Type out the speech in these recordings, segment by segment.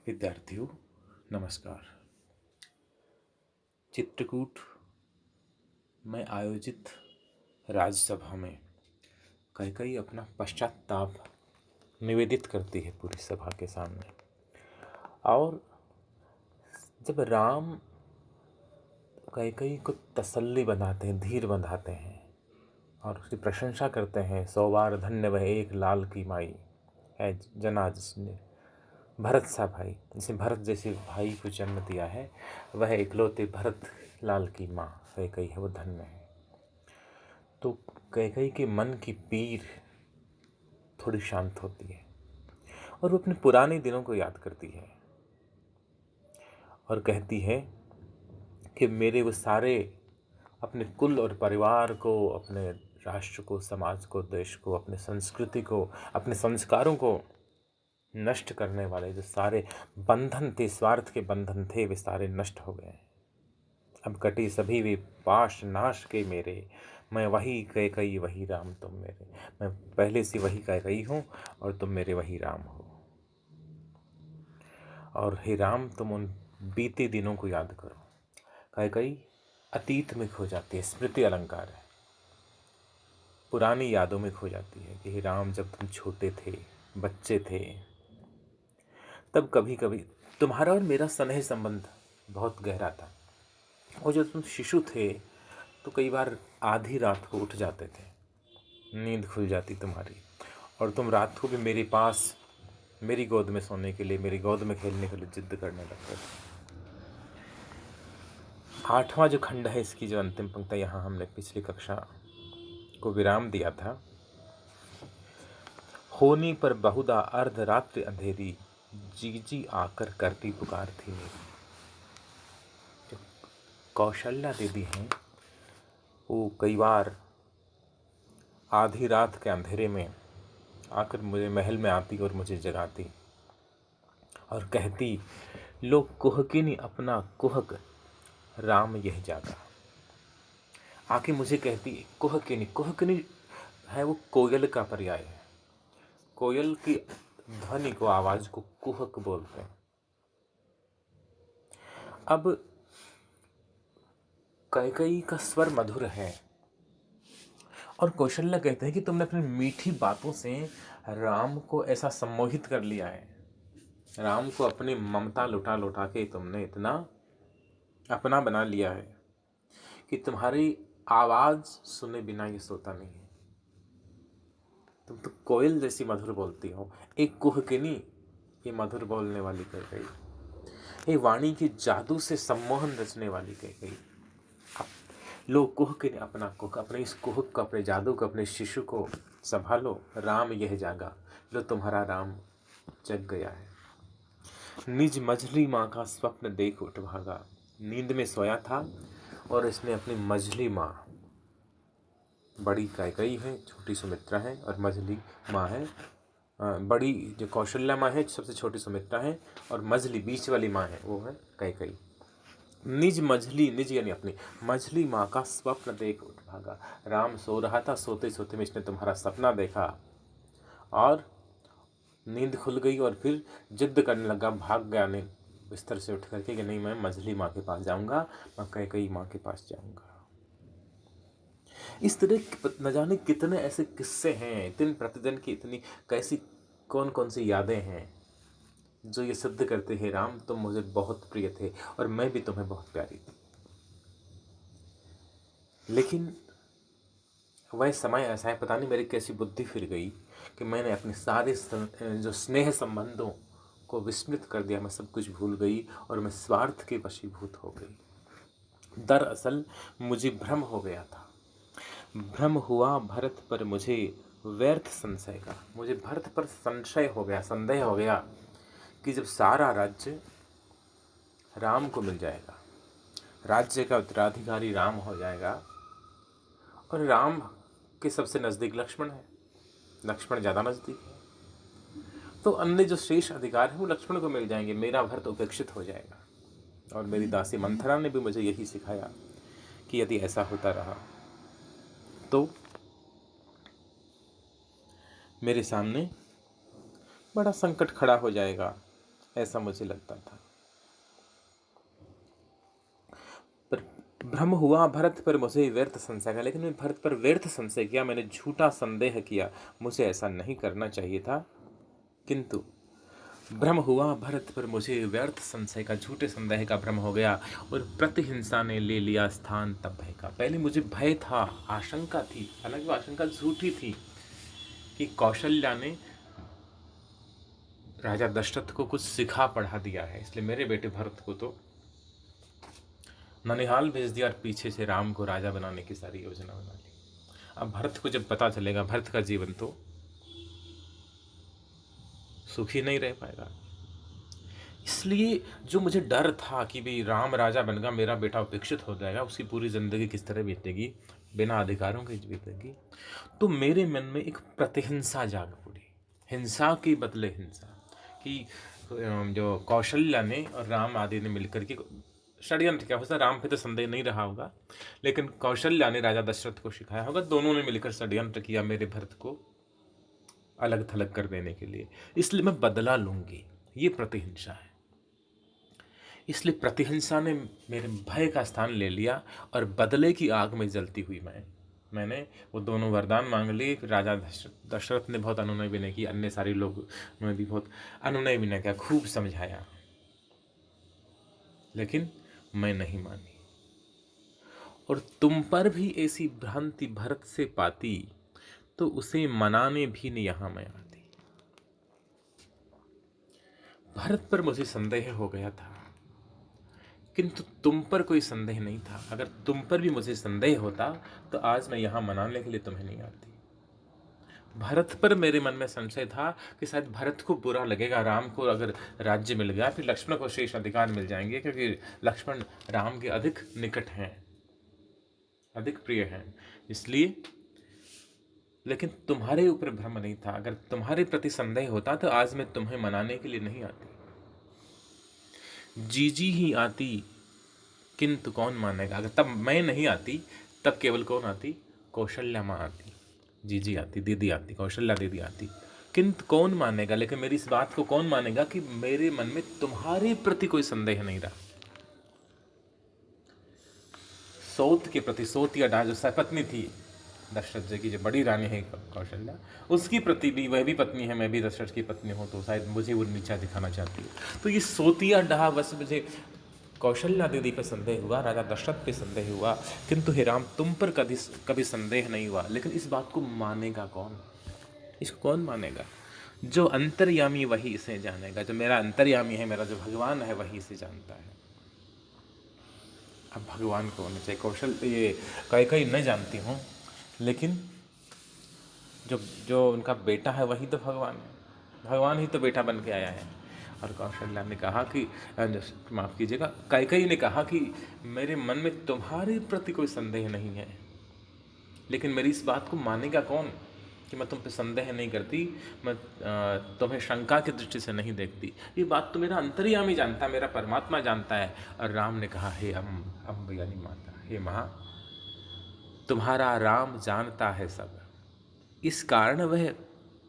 विद्यार्थियों नमस्कार। चित्रकूट में आयोजित राज्यसभा में कैकेयी अपना पश्चाताप निवेदित करती है पूरी सभा के सामने। और जब राम कैकेयी को तसल्ली बंधाते हैं, धीर बंधाते हैं और उसकी प्रशंसा करते हैं, 100 बार धन्य वह एक लाल की माई है जना जिसने भरत सा भाई, जिसने भरत जैसे भाई को जन्म दिया है, वह इकलौते भरत लाल की माँ कैकेयी है, वो धन्य है। तो कैकेयी के मन की पीर थोड़ी शांत होती है और वो अपने पुराने दिनों को याद करती है और कहती है कि मेरे वो सारे अपने कुल और परिवार को, अपने राष्ट्र को, समाज को, देश को, अपने संस्कृति को, अपने संस्कारों को नष्ट करने वाले जो सारे बंधन थे, स्वार्थ के बंधन थे, वे सारे नष्ट हो गए। अब कटे सभी वे पाश नाश के मेरे, मैं वही कैकेयी वही राम तुम मेरे। मैं पहले से वही कैकेयी हूँ और तुम मेरे वही राम हो। और हे राम, तुम उन बीते दिनों को याद करो। कैकेयी अतीत में खो जाती है, स्मृति अलंकार है, पुरानी यादों में खो जाती है कि हे राम, जब तुम छोटे थे, बच्चे थे, तब कभी कभी तुम्हारा और मेरा स्नेह संबंध बहुत गहरा था। और जब तुम शिशु थे तो कई बार आधी रात को उठ जाते थे, नींद खुल जाती तुम्हारी, और तुम रात को भी मेरे पास, मेरी गोद में सोने के लिए, मेरी गोद में खेलने के लिए जिद करने लगते थे। 8वां जो खंड है, इसकी जो अंतिम पंक्ति, यहाँ हमने पिछली कक्षा को विराम दिया था। होनी पर बहुधा अर्धरात्रि अंधेरी, जीजी आकर करती पुकार थी मेरी। जो कौशल्या दीदी हैं, वो कई बार आधी रात के अंधेरे में आकर मुझे महल में आती और मुझे जगाती और कहती, लो कुहकिनी अपना कुहक, राम यह जागा। आके मुझे कहती, कुहकिनी, कुहकिनी है वो कोयल का पर्याय है। कोयल की ध्वनि को, आवाज को कुहक बोलते हैं। अब कैकेयी का स्वर मधुर है और कौशल्या कहते हैं कि तुमने अपनी मीठी बातों से राम को ऐसा सम्मोहित कर लिया है, राम को अपनी ममता लुटा लुटा के तुमने इतना अपना बना लिया है कि तुम्हारी आवाज सुने बिना ये सोता नहीं है। तुम तो कोयल जैसी मधुर बोलती हो, एक कुहकिनी, ये मधुर बोलने वाली कैकेयी, ये वाणी की जादू से सम्मोहन रचने वाली कैकेयी। लो कुहकिनी अपना कुहक, अपने इस कुहक को, अपने जादू को, अपने शिशु को संभालो, राम यह जागा। लो तुम्हारा राम जग गया है। निज मझली माँ का स्वप्न देख उठ भागा। नींद में सोया था और इसने अपनी मझली माँ, बड़ी कैकेयी है, छोटी सुमित्रा है, और मझली माँ है, बड़ी जो कौशल्या माँ है, सबसे छोटी सुमित्रा है, और मझली बीच वाली माँ है, वो है कैकेयी। निज मझली, निज यानी अपनी मझली माँ का स्वप्न देख उठ भागा। राम सो रहा था, सोते सोते में इसने तुम्हारा सपना देखा और नींद खुल गई और फिर जिद्द करने लगा, भाग गया नहीं बिस्तर से उठ करके कि नहीं, मैं मझली माँ के पास जाऊंगा, मैं कैकेयी माँ के पास जाऊंगा। इस तरह न जाने कितने ऐसे किस्से हैं, दिन प्रतिदिन की इतनी कैसी कौन कौन सी यादें हैं जो ये सिद्ध करते हैं, राम तुम मुझे बहुत प्रिय थे और मैं भी तुम्हें बहुत प्यारी थी। लेकिन वह समय ऐसा है, पता नहीं मेरी कैसी बुद्धि फिर गई कि मैंने अपने सारे जो स्नेह संबंधों को विस्मृत कर दिया। मैं सब कुछ भूल गई और मैं स्वार्थ के वशीभूत हो गई। दरअसल मुझे भ्रम हो गया था, भ्रम हुआ भरत पर मुझे व्यर्थ संशय का। मुझे भरत पर संशय हो गया, संदेह हो गया कि जब सारा राज्य राम को मिल जाएगा, राज्य का उत्तराधिकारी राम हो जाएगा, और राम के सबसे नज़दीक लक्ष्मण है, लक्ष्मण ज़्यादा नज़दीक है, तो अन्य जो शेष अधिकार हैं वो लक्ष्मण को मिल जाएंगे, मेरा भरत उपेक्षित हो जाएगा। और मेरी दासी मंथरा ने भी मुझे यही सिखाया कि यदि ऐसा होता रहा तो मेरे सामने बड़ा संकट खड़ा हो जाएगा ऐसा मुझे लगता था। पर भ्रम हुआ भरत पर मुझे व्यर्थ संशय का, लेकिन मैं भरत पर व्यर्थ संशय किया, मैंने झूठा संदेह किया, मुझे ऐसा नहीं करना चाहिए था। किंतु भ्रम हुआ भरत पर मुझे व्यर्थ संशय का, झूठे संदेह का भ्रम हो गया, और प्रतिहिंसा ने ले लिया स्थान तब भय का। पहले मुझे भय था, आशंका थी, हालांकि वो आशंका झूठी थी कि कौशल्या ने राजा दशरथ को कुछ सिखा पढ़ा दिया है, इसलिए मेरे बेटे भरत को तो ननिहाल भेज दिया और पीछे से राम को राजा बनाने की सारी योजना बना ली। अब भरत को जब पता चलेगा, भरत का जीवन तो सुखी नहीं रह पाएगा। इसलिए जो मुझे डर था कि भाई राम राजा बनेगा, मेरा बेटा उपेक्षित हो जाएगा, उसकी पूरी जिंदगी किस तरह बीतेगी, बिना अधिकारों के बीतेगी, तो मेरे मन में एक प्रतिहिंसा जाग पड़ी, हिंसा के बदले हिंसा, कि जो कौशल्या ने और राम आदि ने मिलकर के षड्यंत्र क्या हो सकता, राम पे तो संदेह नहीं रहा होगा, लेकिन कौशल्या ने राजा दशरथ को सिखाया होगा, दोनों ने मिलकर षड्यंत्र किया मेरे भरत को अलग थलग कर देने के लिए, इसलिए मैं बदला लूंगी, ये प्रतिहिंसा है। इसलिए प्रतिहिंसा ने मेरे भय का स्थान ले लिया और बदले की आग में जलती हुई मैंने वो दोनों वरदान मांग लिए। राजा दशरथ ने बहुत अनुनय विनय की, अन्य सारे लोग ने भी बहुत अनुनय विनय किया, खूब समझाया, लेकिन मैं नहीं मानी। और तुम पर भी ऐसी भ्रांति भरत से पाती, तो उसे मनाने भी नहीं यहाँ मैं आती। भरत पर मुझे संदेह हो गया था, किंतु तुम पर कोई संदेह नहीं था। अगर तुम पर भी मुझे संदेह होता तो आज मैं यहाँ मनाने के लिए तुम्हें नहीं आती। भरत पर मेरे मन में संशय था कि शायद भरत को बुरा लगेगा, राम को अगर राज्य मिल गया, फिर लक्ष्मण को शेष अधिकार मिल जाएंगे, क्योंकि लक्ष्मण राम के अधिक निकट हैं, अधिक प्रिय हैं, इसलिए। लेकिन तुम्हारे ऊपर भ्रम नहीं था। अगर तुम्हारे प्रति संदेह होता तो आज मैं तुम्हें मनाने के लिए नहीं आती। जीजी ही आती, किंतु कौन मानेगा। अगर तब मैं नहीं आती, तब केवल कौन आती, कौशल्या माँ आती, जीजी आती, दीदी आती, कौशल्या दीदी आती, किंतु कौन मानेगा। लेकिन मेरी इस बात को कौन मानेगा कि मेरे मन में तुम्हारे प्रति कोई संदेह नहीं रहा। सौत के प्रति, सौत या डा जो सपत्नी थी दशरथ जी की, जो बड़ी रानी है कौशल्या, उसकी प्रति भी, वह भी पत्नी है, मैं भी दशरथ की पत्नी हूँ, तो शायद मुझे वो नीचा दिखाना चाहती है। तो ये सोतिया डहा बस मुझे कौशल्या दीदी पे संदेह हुआ, राजा दशरथ पे संदेह हुआ, किंतु हे राम तुम पर कभी संदेह नहीं हुआ। लेकिन इस बात को मानेगा कौन, इसको कौन मानेगा। जो अंतर्यामी वही इसे जानेगा, जो मेरा अंतर्यामी है, मेरा जो भगवान है वही इसे जानता है। अब भगवान को होना चाहिए, कौशल ये कई नहीं जानती हूँ, लेकिन जो उनका बेटा है वही तो भगवान है, भगवान ही तो बेटा बन के आया है। और कौशल्या ने कहा कि, माफ़ कीजिएगा, कई ने कहा कि मेरे मन में तुम्हारे प्रति कोई संदेह नहीं है, लेकिन मेरी इस बात को मानेगा कौन कि मैं तुम पे संदेह नहीं करती, मैं तुम्हें शंका की दृष्टि से नहीं देखती। ये बात तो मेरा अंतर्यामी जानता है, मेरा परमात्मा जानता है। और राम ने कहा, हे अम्ब यानी माता, हे माँ, तुम्हारा राम जानता है सब, इस कारण वह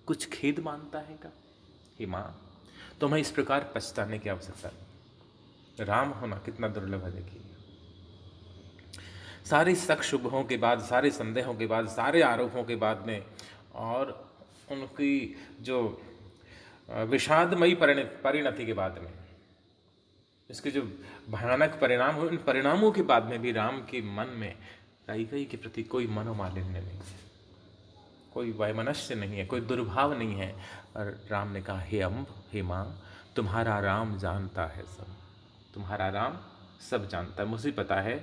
कुछ खेद मानता है का। हे माँ, तुम्हें इस प्रकार पछताने की आवश्यकता नहीं। राम होना कितना दुर्लभ है देखिए। सारे शक शुभों के बाद, सारे संदेहों के बाद, सारे आरोपों के बाद में, और उनकी जो विषादमयी परिणति के बाद में, इसके जो भयानक परिणाम हुए, इन परिणामों के बाद में भी राम के मन में कैकेयी के प्रति कोई मनोमालिन्य नहीं है, कोई वैमनस्य नहीं है, कोई दुर्भाव नहीं है। और राम ने कहा, हे अम्ब, हे माँ, तुम्हारा राम जानता है सब, तुम्हारा राम सब जानता है, मुझे पता है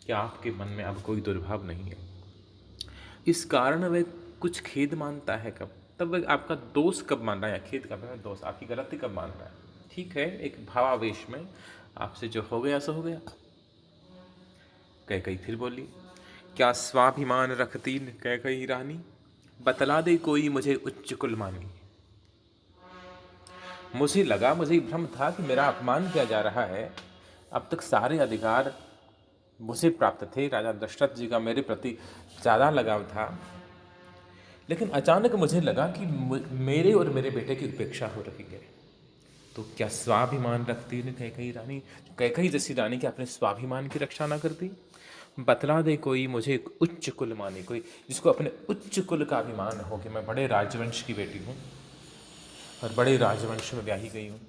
कि आपके मन में अब कोई दुर्भाव नहीं है। इस कारण वह कुछ खेद मानता है कब, तब वह आपका दोष कब मान रहा है, या खेद कब है, दोष आपकी गलती कब मान रहा है। ठीक है, एक भावावेश में आपसे जो हो गया सो हो गया। कैकेयी फिर बोली, क्या स्वाभिमान रखती कैकेयी रानी, बतला दे कोई मुझे उच्च कुल मानी। मुझे लगा, मुझे भ्रम था कि मेरा अपमान किया जा रहा है। अब तक सारे अधिकार मुझे प्राप्त थे, राजा दशरथ जी का मेरे प्रति ज़्यादा लगाव था, लेकिन अचानक मुझे लगा कि मेरे और मेरे बेटे की उपेक्षा हो रही है। तो क्या स्वाभिमान रखती ने कैकई रानी? कैकई जैसी रानी क्या अपने स्वाभिमान की रक्षा ना करती? बतला दे कोई मुझे एक उच्च कुल माने, कोई जिसको अपने उच्च कुल का अभिमान हो कि मैं बड़े राजवंश की बेटी हूँ और बड़े राजवंश में ब्याही गई हूँ।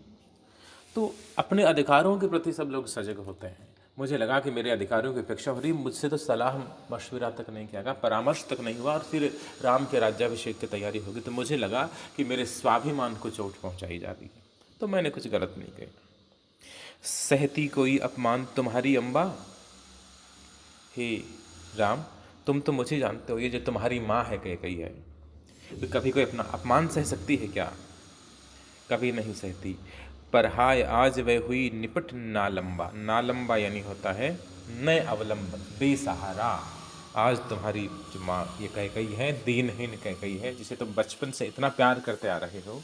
तो अपने अधिकारों के प्रति सब लोग सजग होते हैं। मुझे लगा कि मेरे अधिकारों की अपेक्षा हो रही, मुझसे तो सलाह मशविरा तक नहीं किया गया, परामर्श तक नहीं हुआ और फिर राम के राज्याभिषेक की तैयारी होगी। तो मुझे लगा कि मेरे स्वाभिमान को चोट पहुंचाई जा रही है, तो मैंने कुछ गलत नहीं किया। सहती कोई अपमान तुम्हारी अम्बा? हे राम, तुम तो मुझे जानते हो, ये जो तुम्हारी माँ है कैकई है, तो कभी कोई अपना अपमान सह सकती है क्या? कभी नहीं सहती। पर हाय आज वह हुई निपट नालंबा। नालंबा यानी होता है न अवलंबन, बेसहारा। आज तुम्हारी जो माँ ये कैकई है, दीनहीन कैकई है, जिसे तुम बचपन से इतना प्यार करते आ रहे हो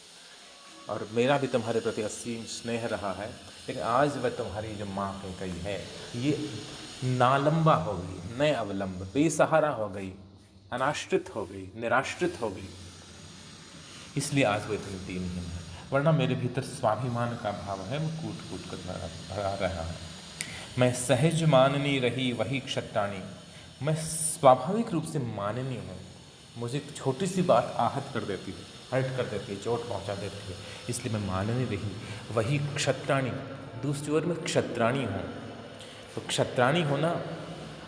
और मेरा भी तुम्हारे प्रति असीम स्नेह रहा है, लेकिन आज वह तुम्हारी जो माँ कैकई है ये नालंबा हो गई, न अवलंब, बेसहारा हो गई, अनाश्रित हो गई, निराश्रित हो गई, इसलिए आज वो इतनी दीनहीन है। वरना मेरे भीतर स्वाभिमान का भाव है, मैं कूट कूट कर भरा रहा है। मैं सहज माननी रही वही क्षत्राणी। मैं स्वाभाविक रूप से माननी हूँ। मुझे छोटी सी बात आहत कर देती है, हर्ट कर देती है, चोट पहुँचा देती है, इसलिए मैं माननी रही वही क्षत्राणी। दूसरी ओर मैं क्षत्राणी हूँ, तो क्षत्राणी होना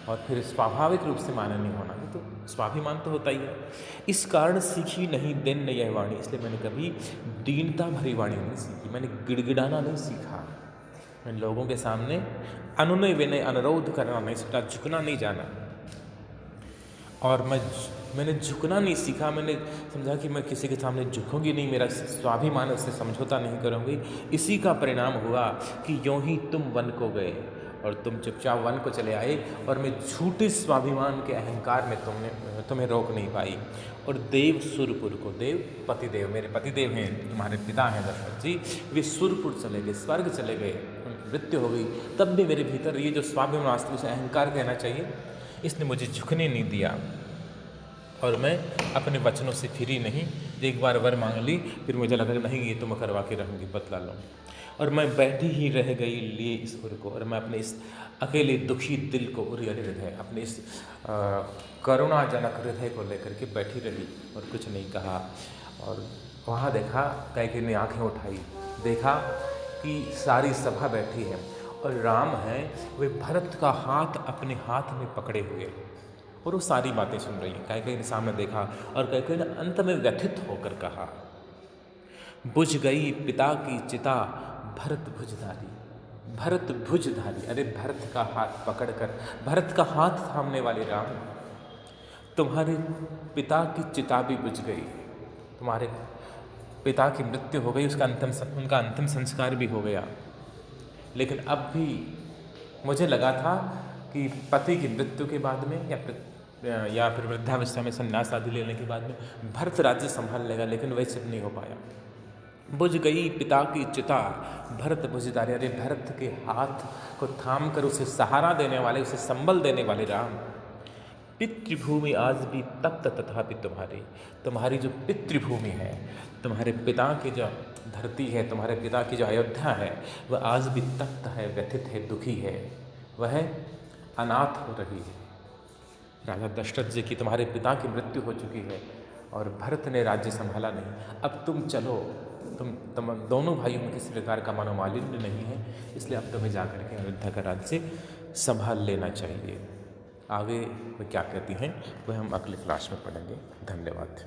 और फिर स्वाभाविक रूप से माननीय होना, ये तो स्वाभिमान तो होता ही है। इस कारण सीखी नहीं दिन यह वाणी, इसलिए मैंने कभी दीनता भरी वाणी नहीं सीखी, मैंने गिड़गिड़ाना नहीं सीखा, मैंने लोगों के सामने अनुनय विनय अनुरोध करना नहीं सीखा, झुकना नहीं जाना। और मैंने झुकना नहीं सीखा, मैंने समझा कि मैं किसी के सामने झुकूंगी नहीं, मेरा स्वाभिमान उससे समझौता नहीं करूँगी। इसी का परिणाम हुआ कि यूँ ही तुम वन को गए और तुम चुपचाप वन को चले आए और मैं झूठे स्वाभिमान के अहंकार में तुम्हें रोक नहीं पाई। और देव सुरपुर को, देव पतिदेव, मेरे पतिदेव हैं, तुम्हारे पिता हैं दशरथ जी, वे सुरपुर चले गए, स्वर्ग चले गए, उनकी मृत्यु हो गई। तब भी मेरे भीतर ये जो स्वाभिमान वास्तव से अहंकार कहना चाहिए, इसने मुझे झुकने नहीं दिया और मैं अपने वचनों से फिरी नहीं। एक बार वर मांग ली, फिर मुझे लगा नहीं ये तो मैं करवा के रहूँगी, बतला लूँ। और मैं बैठी ही रह गई लिए इस उर को, और मैं अपने इस अकेले दुखी दिल को, हृदय, अपने इस करुणाजनक हृदय को लेकर के बैठी रही और कुछ नहीं कहा। और वहाँ देखा, कैकेयी ने आंखें उठाई, देखा कि सारी सभा बैठी है और राम हैं वे भरत का हाथ अपने हाथ में पकड़े हुए और वो सारी बातें सुन रही हैं। कैकेयी ने सामने देखा और कैकेयी ने अंत में व्यथित होकर कहा, बुझ गई पिता की चिता भरत भुजधारी। भरत भुजधारी, अरे भरत का हाथ पकड़कर, भरत का हाथ थामने वाले राम, तुम्हारे पिता की चिता भी बुझ गई, तुम्हारे पिता की मृत्यु हो गई, उनका अंतिम संस्कार भी हो गया। लेकिन अब भी मुझे लगा था कि पति की मृत्यु के बाद में या फिर वृद्धावस्था में संन्यास आदि लेने के बाद में भरत राज्य संभाल लेगा, लेकिन वैसे नहीं हो पाया। बुझ गई पिता की चिता भरत भुजधारी, अरे भरत के हाथ को थाम कर उसे सहारा देने वाले, उसे संबल देने वाले राम, पितृभूमि आज भी तप्त तथापि तुम्हारी जो पितृभूमि है, तुम्हारे पिता की जो धरती है, तुम्हारे पिता की जो अयोध्या है, वह आज भी तप्त है, व्यथित है, दुखी है, वह अनाथ हो रही है। राजा दशरथ जी की, तुम्हारे पिता की मृत्यु हो चुकी है और भरत ने राज्य संभाला नहीं। अब तुम चलो, तुम दोनों भाइयों में किसी प्रकार का मनोमालिन्य नहीं है, इसलिए अब तुम्हें जाकर के अयोध्या का राज्य संभाल लेना चाहिए। आगे वो क्या कहती हैं वह हम अगले क्लास में पढ़ेंगे। धन्यवाद।